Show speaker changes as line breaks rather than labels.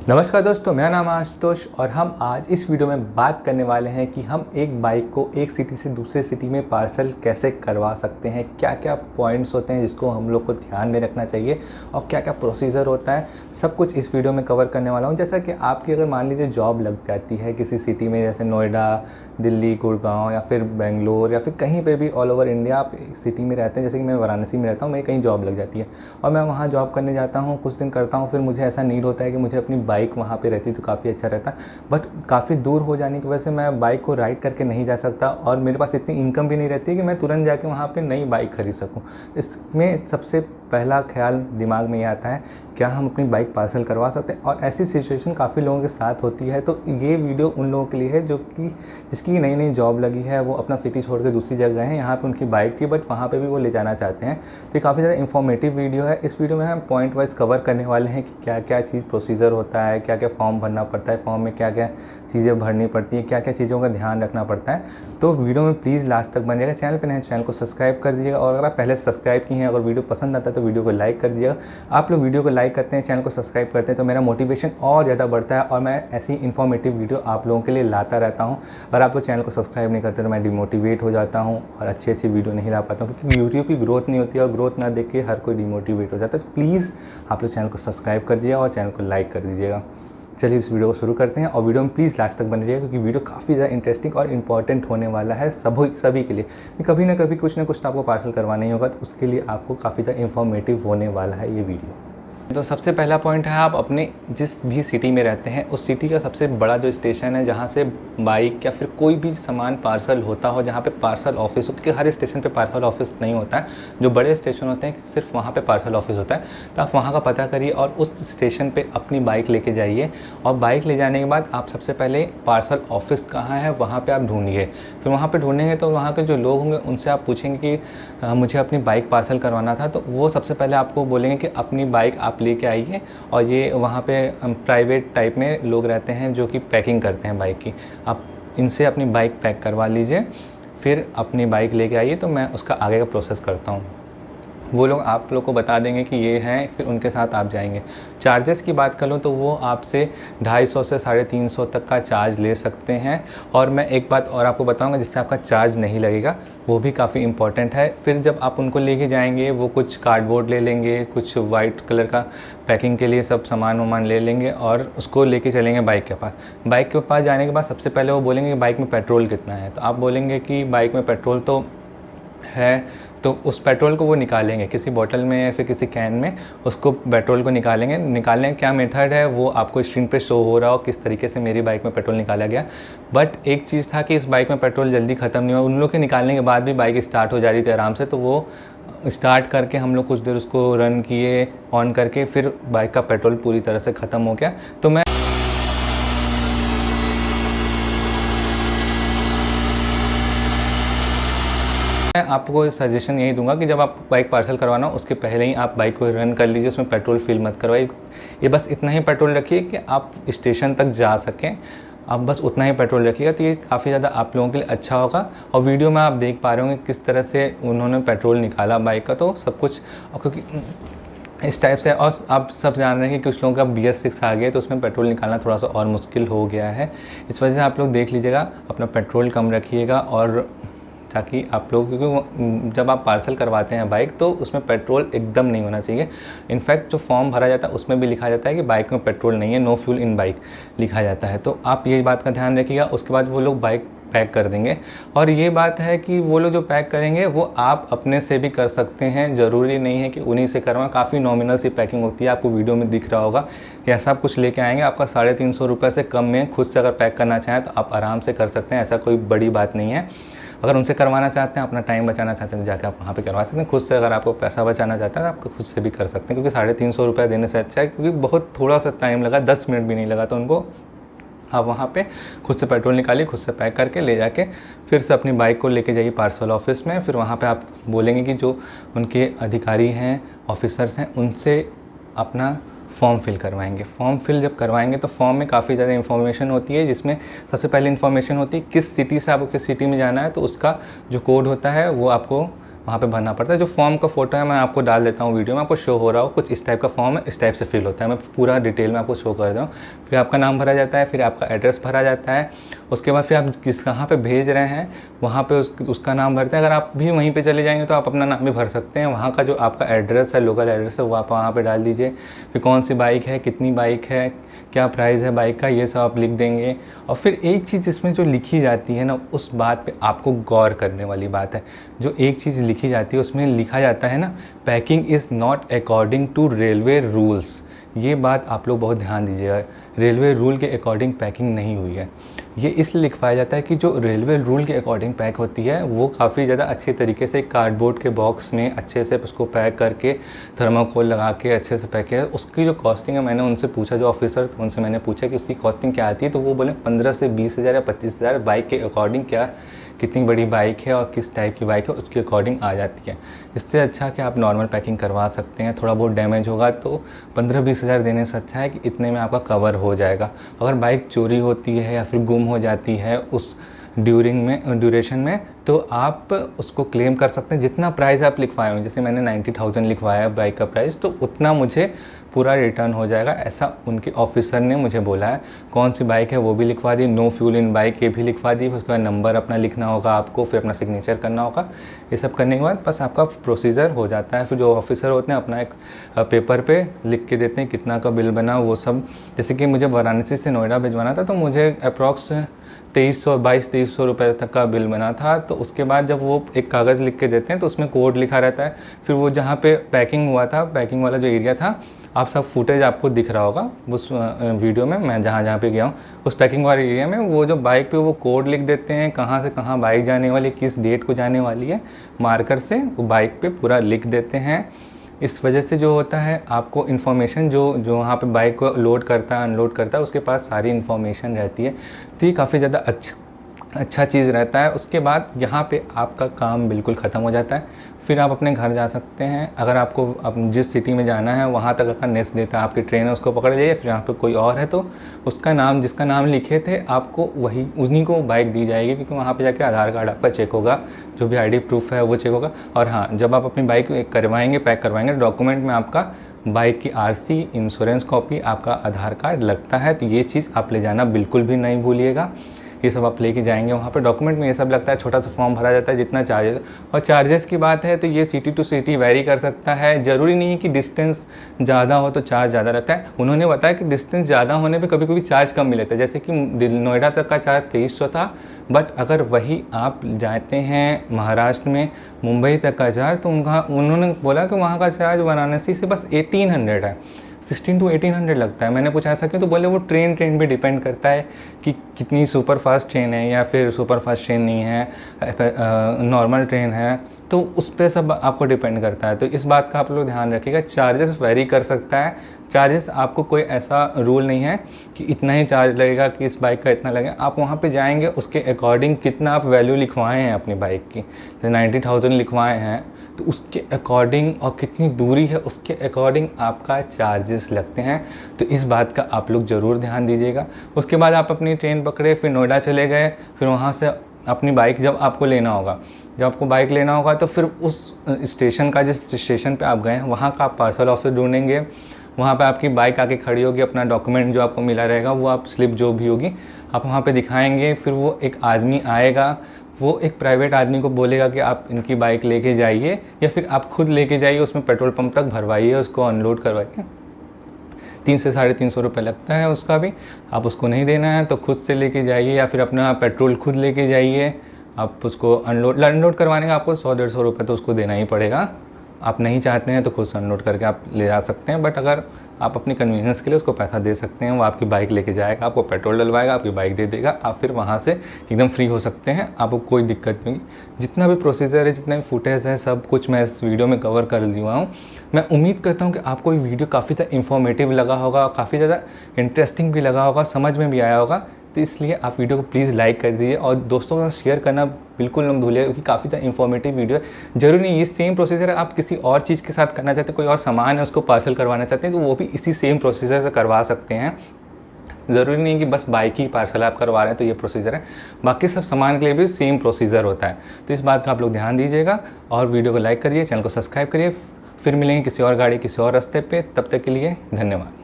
नमस्कार दोस्तों, मेरा नाम है आशुतोष और हम आज इस वीडियो में बात करने वाले हैं कि हम एक बाइक को एक सिटी से दूसरे सिटी में पार्सल कैसे करवा सकते हैं, क्या क्या पॉइंट्स होते हैं जिसको हम लोग को ध्यान में रखना चाहिए और क्या क्या प्रोसीजर होता है, सब कुछ इस वीडियो में कवर करने वाला हूं। जैसा कि आपकी अगर मान लीजिए जॉब लग जाती है किसी सिटी में, जैसे नोएडा, दिल्ली, गुड़गांव या फिर बेंगलोर या फिर कहीं पर भी ऑल ओवर इंडिया आप सिटी में रहते हैं, जैसे कि मैं वाराणसी में रहता हूँ, मेरी कहीं जॉब लग जाती है और मैं वहाँ जॉब करने जाता हूँ, कुछ दिन करता हूँ, फिर मुझे ऐसा नीड होता है कि मुझे अपनी बाइक वहाँ पे रहती तो काफ़ी अच्छा रहता। बट काफ़ी दूर हो जाने की वजह से मैं बाइक को राइड करके नहीं जा सकता और मेरे पास इतनी इनकम भी नहीं रहती कि मैं तुरंत जाके वहाँ पे नई बाइक खरीद सकूँ। इसमें सबसे पहला ख्याल दिमाग में ये आता है, क्या हम अपनी बाइक पार्सल करवा सकते हैं? और ऐसी सिचुएशन काफ़ी लोगों के साथ होती है, तो ये वीडियो उन लोगों के लिए है जो कि जिसकी नई नई जॉब लगी है, वो अपना सिटी छोड़ के दूसरी जगह गए हैं, यहाँ पे उनकी बाइक थी बट वहाँ पे भी वो ले जाना चाहते हैं। तो ये काफ़ी ज़्यादा इन्फॉर्मेटिव वीडियो है। इस वीडियो में हम पॉइंट वाइज कवर करने वाले हैं कि क्या क्या चीज़ प्रोसीजर होता है, क्या क्या फॉर्म भरना पड़ता है, फॉर्म में क्या क्या चीज़ें भरनी पड़ती है, क्या क्या चीज़ों का ध्यान रखना पड़ता है। तो वीडियो में प्लीज़ लास्ट तक बनिएगा। चैनल पर नए चैनल को सब्सक्राइब कर दीजिएगा और अगर आप पहले सब्सक्राइब किए हैं, अगर वीडियो पसंद आता है तो वीडियो को लाइक कर दीजिएगा। आप लोग वीडियो को लाइक करते हैं, चैनल को सब्सक्राइब करते हैं तो मेरा मोटिवेशन और ज़्यादा बढ़ता है और मैं ऐसी इन्फॉर्मेटिव वीडियो आप लोगों के लिए लाता रहता हूँ। अगर आप लोग चैनल को सब्सक्राइब नहीं करते तो मैं डिमोटिवेट हो जाता हूँ और अच्छी अच्छी वीडियो नहीं ला पाता हूँ, क्योंकि यूट्यूब की ग्रोथ नहीं होती है और ग्रोथ ना देख के हर कोई डिमोटिवेट हो जाता है। तो प्लीज़ आप लोग चैनल को सब्सक्राइब कर दीजिएगा और चैनल को लाइक कर दीजिएगा। चलिए इस वीडियो को शुरू करते हैं और वीडियो में प्लीज़ लास्ट तक बने रहिएगा, क्योंकि वीडियो काफ़ी ज़्यादा इंटरेस्टिंग और इंपॉर्टेंट होने वाला है सभी के लिए। कभी ना कभी कुछ ना कुछ तो आपको पार्सल करवाना ही होगा, तो उसके लिए आपको काफ़ी ज़्यादा इन्फॉर्मेटिव होने वाला है ये वीडियो। तो सबसे पहला पॉइंट है, आप अपने जिस भी सिटी में रहते हैं उस सिटी का सबसे बड़ा जो स्टेशन है जहाँ से बाइक या फिर कोई भी सामान पार्सल होता हो, जहाँ पे पार्सल ऑफिस हो, क्योंकि हर स्टेशन पे पार्सल ऑफिस नहीं होता है। जो बड़े स्टेशन होते हैं सिर्फ वहाँ पे पार्सल ऑफिस होता है। तो आप वहाँ का पता करिए और उस स्टेशन पे अपनी बाइक लेके जाइए और बाइक ले जाने के बाद आप सबसे पहले पार्सल ऑफिस कहाँ है वहाँ पर आप ढूंढिए। फिर वहाँ पर ढूंढेंगे तो वहाँ के जो लोग होंगे उनसे आप पूछेंगे कि मुझे अपनी बाइक पार्सल करवाना था, तो वो सबसे पहले आपको बोलेंगे कि अपनी बाइक आप लेके आइए। और ये वहाँ पे प्राइवेट टाइप में लोग रहते हैं जो कि पैकिंग करते हैं बाइक की, आप इनसे अपनी बाइक पैक करवा लीजिए, फिर अपनी बाइक लेके आइए। तो मैं उसका आगे का प्रोसेस करता हूँ। वो लोग आप लोग को बता देंगे कि ये हैं, फिर उनके साथ आप जाएंगे। चार्जेस की बात कर लूँ तो वो आपसे 250 से 350 तक का चार्ज ले सकते हैं। और मैं एक बात और आपको बताऊंगा जिससे आपका चार्ज नहीं लगेगा, वो भी काफ़ी इंपॉर्टेंट है। फिर जब आप उनको लेके जाएंगे, वो कुछ कार्डबोर्ड ले लेंगे, कुछ वाइट कलर का पैकिंग के लिए सब सामान वामान ले लेंगे और उसको लेके चलेंगे बाइक के पास। बाइक के पास जाने के बाद सबसे पहले वो बोलेंगे कि बाइक में पेट्रोल कितना है। तो आप बोलेंगे कि बाइक में पेट्रोल तो है, तो उस पेट्रोल को वो निकालेंगे किसी बोतल में या फिर किसी कैन में, उसको पेट्रोल को निकालेंगे। निकालने का क्या मेथड है वो आपको स्क्रीन पे शो हो रहा हो किस तरीके से मेरी बाइक में पेट्रोल निकाला गया। बट एक चीज़ था कि इस बाइक में पेट्रोल जल्दी ख़त्म नहीं हुआ, उन लोग के निकालने के बाद भी बाइक स्टार्ट हो जा रही थी आराम से। तो वो स्टार्ट करके हम लोग कुछ देर उसको रन किए ऑन करके, फिर बाइक का पेट्रोल पूरी तरह से ख़त्म हो गया। तो मैं आपको सजेशन यही दूंगा कि जब आप बाइक पार्सल करवाना हो उसके पहले ही आप बाइक को रन कर लीजिए, उसमें पेट्रोल फिल मत करवाइए। ये बस इतना ही पेट्रोल रखिए कि आप स्टेशन तक जा सकें, आप बस उतना ही पेट्रोल रखिएगा। तो ये काफ़ी ज़्यादा आप लोगों के लिए अच्छा होगा। और वीडियो में आप देख पा रहे होंगे किस तरह से उन्होंने पेट्रोल निकाला बाइक का, तो सब कुछ क्योंकि इस टाइप से। और आप सब जान रहे हैं कि कुछ लोगों का BS6 आ गया तो उसमें पेट्रोल निकालना थोड़ा सा और मुश्किल हो गया है। इस वजह से आप लोग देख लीजिएगा, अपना पेट्रोल कम रखिएगा और ताकि आप लोग, क्योंकि जब आप पार्सल करवाते हैं बाइक तो उसमें पेट्रोल एकदम नहीं होना चाहिए। इनफैक्ट जो फॉर्म भरा जाता है उसमें भी लिखा जाता है कि बाइक में पेट्रोल नहीं है, नो फ्यूल इन बाइक लिखा जाता है। तो आप ये बात का ध्यान रखिएगा। उसके बाद वो लोग बाइक पैक कर देंगे। और ये बात है कि वो लोग जो पैक करेंगे वो आप अपने से भी कर सकते हैं, ज़रूरी नहीं है कि उन्हीं से करवाएं। काफ़ी नॉमिनल सी पैकिंग होती है, आपको वीडियो में दिख रहा होगा कि ऐसा आप कुछ लेके आएंगे, आपका 350 रुपये से कम में खुद से अगर पैक करना चाहें तो आप आराम से कर सकते हैं, ऐसा कोई बड़ी बात नहीं है। अगर उनसे करवाना चाहते हैं, अपना टाइम बचाना चाहते हैं तो जाकर आप वहाँ पे करवा सकते हैं। खुद से अगर आपको पैसा बचाना चाहते हैं तो आप खुद से भी कर सकते हैं, क्योंकि 350 रुपये देने से अच्छा है, क्योंकि बहुत थोड़ा सा टाइम लगा, 10 मिनट भी नहीं लगा। तो उनको आप वहाँ पे खुद से पेट्रोल निकालिए, खुद से पैक करके ले जाके फिर से अपनी बाइक को लेके जाइए पार्सल ऑफिस में। फिर वहाँ पे आप बोलेंगे कि जो उनके अधिकारी हैं, ऑफिसर्स हैं, उनसे अपना फॉर्म फिल करवाएंगे। फॉर्म फिल जब करवाएंगे तो फॉर्म में काफ़ी ज़्यादा इन्फॉर्मेशन होती है, जिसमें सबसे पहले इन्फॉर्मेशन होती है किस सिटी से आपको किस सिटी में जाना है, तो उसका जो कोड होता है वो आपको वहाँ पे भरना पड़ता है। जो फॉर्म का फ़ोटो है मैं आपको डाल देता हूँ वीडियो में, आपको शो हो रहा हो, कुछ इस टाइप का फॉर्म है, इस टाइप से फिल होता है। मैं पूरा डिटेल में आपको शो कर रहा हूँ। फिर आपका नाम भरा जाता है, फिर आपका एड्रेस भरा जाता है, उसके बाद फिर आप कहाँ पे भेज रहे हैं वहाँ पे उसका नाम भरते हैं। अगर आप भी वहीं पे चले जाएंगे तो आप अपना नाम भी भर सकते हैं। वहाँ का जो आपका एड्रेस है, लोकल एड्रेस है, वो आप वहाँ पे डाल दीजिए। फिर कौन सी बाइक है, कितनी बाइक है, क्या प्राइस है बाइक का, ये सब आप लिख देंगे। और फिर एक चीज़ इसमें जो लिखी जाती है ना, उस बात पे आपको गौर करने वाली बात है। जो एक चीज़ लिखी जाती है उसमें लिखा जाता है ना, packing is not according to railway rules. ये बात आप लोग बहुत ध्यान दीजिएगा, रेलवे रूल के अकॉर्डिंग पैकिंग नहीं हुई है। ये इसलिए लिखवाया जाता है कि जो रेलवे रूल के अकॉर्डिंग पैक होती है वो काफ़ी ज़्यादा अच्छे तरीके से कार्डबोर्ड के बॉक्स में अच्छे से उसको पैक करके थर्माकोल लगा के अच्छे से पैक किया। उसकी जो कॉस्टिंग है, मैंने उनसे पूछा, जो ऑफिसर तो उनसे मैंने पूछा कि उसकी कॉस्टिंग क्या आती है, तो वो बोले 15 से 20 हज़ार या 25 हज़ार बाइक के अकॉर्डिंग, क्या कितनी बड़ी बाइक है और किस टाइप की बाइक है उसके अकॉर्डिंग आ जाती है। इससे अच्छा कि आप नॉर्मल पैकिंग करवा सकते हैं। थोड़ा बहुत डैमेज होगा तो 15-20 हज़ार देने से अच्छा है कि इतने में आपका कवर हो जाएगा। अगर बाइक चोरी होती है या फिर गुम हो जाती है उस ड्यूरेशन में, तो आप उसको क्लेम कर सकते हैं। जितना प्राइस आप लिखवाए हों, जैसे मैंने 90,000 लिखवाया बाइक का प्राइस, तो उतना मुझे पूरा रिटर्न हो जाएगा, ऐसा उनके ऑफिसर ने मुझे बोला है। कौन सी बाइक है वो भी लिखवा दी, नो फ्यूल इन बाइक ये भी लिखवा दी। उसके बाद नंबर अपना लिखना होगा आपको, फिर अपना सिग्नेचर करना होगा। ये सब करने के बाद बस आपका प्रोसीजर हो जाता है। फिर जो ऑफिसर होते हैं अपना एक पेपर पे लिख के देते हैं कितना का बिल बना, वो सब। जैसे कि मुझे वाराणसी से नोएडा भिजवाना था, तो मुझे अप्रॉक्स 2200 रुपये तक का बिल बना था। तो उसके बाद जब वो एक कागज़ लिख के देते हैं तो उसमें कोड लिखा रहता है। फिर वो जहाँ पे पैकिंग हुआ था, पैकिंग वाला जो एरिया था, आप सब फुटेज आपको दिख रहा होगा उस वीडियो में, मैं जहाँ जहाँ पे गया हूँ उस पैकिंग वाले एरिया में, वो जो बाइक पे वो कोड लिख देते हैं, कहाँ से कहाँ बाइक जाने वाली, किस डेट को जाने वाली है, मार्कर से वो बाइक पे पूरा लिख देते हैं। इस वजह से जो होता है आपको इन्फॉर्मेशन जो वहाँ पे बाइक को लोड करता है अनलोड करता है उसके पास सारी इन्फॉर्मेशन रहती है। तो ये काफ़ी ज़्यादा अच्छा चीज़ रहता है। उसके बाद यहाँ पे आपका काम बिल्कुल ख़त्म हो जाता है। फिर आप अपने घर जा सकते हैं। अगर आपको जिस सिटी में जाना है वहाँ तक अगर नेक्स्ट डे तक आपकी ट्रेन है उसको पकड़ लीजिए। फिर यहाँ पे कोई और है तो उसका नाम, जिसका नाम लिखे थे आपको, वही उन्हीं को बाइक दी जाएगी, क्योंकि वहाँ पे जाके आधार कार्ड आपका चेक होगा, जो भी आईडी प्रूफ है वो चेक होगा। और हाँ, जब आप अपनी बाइक करवाएंगे, पैक करवाएंगे, डॉक्यूमेंट में आपका बाइक की आरसी, इंश्योरेंस कॉपी, आपका आधार कार्ड लगता है। तो ये चीज़ आप ले जाना बिल्कुल भी नहीं भूलिएगा। ये सब आप लेके जाएंगे वहाँ पे, डॉक्यूमेंट में ये सब लगता है। छोटा सा फॉर्म भरा जाता है, जितना चार्जेस। और चार्जेस की बात है तो ये सिटी टू सिटी वेरी कर सकता है। ज़रूरी नहीं है कि डिस्टेंस ज़्यादा हो तो चार्ज ज़्यादा रहता है। उन्होंने बताया कि डिस्टेंस ज़्यादा होने पे कभी कभी चार्ज कम मिलता है। जैसे कि नोएडा तक का चार्ज 2300 था, बट अगर वही आप जाते हैं महाराष्ट्र में मुंबई तक का चार्ज, तो उन्होंने बोला कि वहाँ का चार्ज वाराणसी से बस 1800 है, 1600 to 1800 लगता है। मैंने पूछा ऐसा क्यों, तो बोले वो ट्रेन पे डिपेंड करता है कि कितनी सुपर फास्ट ट्रेन है या फिर सुपर फास्ट ट्रेन नहीं है, नॉर्मल ट्रेन है, तो उस पर सब आपको डिपेंड करता है। तो इस बात का आप लोग ध्यान रखिएगा। चार्जेस वेरी कर सकता है। चार्जेस आपको कोई ऐसा रूल नहीं है कि इतना ही चार्ज लगेगा कि इस बाइक का इतना लगेगा। आप वहाँ पे जाएंगे उसके अकॉर्डिंग कितना आप वैल्यू लिखवाए हैं अपनी बाइक की, जैसे 90,000 लिखवाए हैं तो उसके अकॉर्डिंग, और कितनी दूरी है उसके अकॉर्डिंग आपका चार्जेस लगते हैं। तो इस बात का आप लोग ज़रूर ध्यान दीजिएगा। उसके बाद आप अपनी ट्रेन पकड़े, फिर नोएडा चले गए। फिर वहाँ से अपनी बाइक जब आपको लेना होगा, जब आपको बाइक लेना होगा तो फिर उस स्टेशन का, जिस स्टेशन पे आप गए हैं वहाँ का आप पार्सल ऑफिस ढूंढेंगे। वहाँ पे आपकी बाइक आके खड़ी होगी, अपना डॉक्यूमेंट जो आपको मिला रहेगा वो आप स्लिप जो भी होगी आप वहाँ पे दिखाएंगे। फिर वो एक आदमी आएगा, वो एक प्राइवेट आदमी को बोलेगा कि आप इनकी बाइक लेके जाइए, या फिर आप खुद लेके जाइए, उसमें पेट्रोल पंप तक भरवाइए, उसको अनलोड करवाइए। 300 से 350 रुपये लगता है उसका भी। आप उसको नहीं देना है तो खुद से लेके जाइए, या फिर अपना पेट्रोल खुद लेके जाइए। आप उसको अनलोड करवाने का आपको 100-150 रुपये तो उसको देना ही पड़ेगा। आप नहीं चाहते हैं तो खुद से अनलोड करके आप ले जा सकते हैं, बट अगर आप अपनी कन्वीनियंस के लिए उसको पैसा दे सकते हैं, वो आपकी बाइक लेके जाएगा, आपको पेट्रोल डलवाएगा, आपकी बाइक दे देगा, आप फिर वहाँ से एकदम फ्री हो सकते हैं। आपको कोई दिक्कत नहीं। जितना भी प्रोसीजर है, जितना भी फुटेज है, सब कुछ मैं इस वीडियो में कवर कर लिया हूँ। मैं उम्मीद करता हूँ कि आपको ये वीडियो काफ़ी ज़्यादा इन्फॉर्मेटिव लगा होगा, काफ़ी ज़्यादा इंटरेस्टिंग भी लगा होगा, समझ में भी आया होगा। तो इसलिए आप वीडियो को प्लीज़ लाइक कर दीजिए और दोस्तों के साथ शेयर करना बिल्कुल न भूलिए, क्योंकि काफ़ी ज़्यादा इन्फॉर्मेटिव वीडियो है। जरूरी नहीं ये सेम प्रोसीजर आप किसी और चीज़ के साथ करना चाहते हैं, कोई और सामान है उसको पार्सल करवाना चाहते हैं, तो वो भी इसी सेम प्रोसीजर से करवा सकते हैं। ज़रूरी नहीं कि बस बाइक ही पार्सल आप करवा रहे हैं तो ये प्रोसीजर है, बाकी सब सामान के लिए भी सेम प्रोसीजर होता है। तो इस बात का आप लोग ध्यान दीजिएगा और वीडियो को लाइक करिए, चैनल को सब्सक्राइब करिए। फिर मिलेंगे किसी और गाड़ी किसी और रास्ते पे, तब तक के लिए धन्यवाद।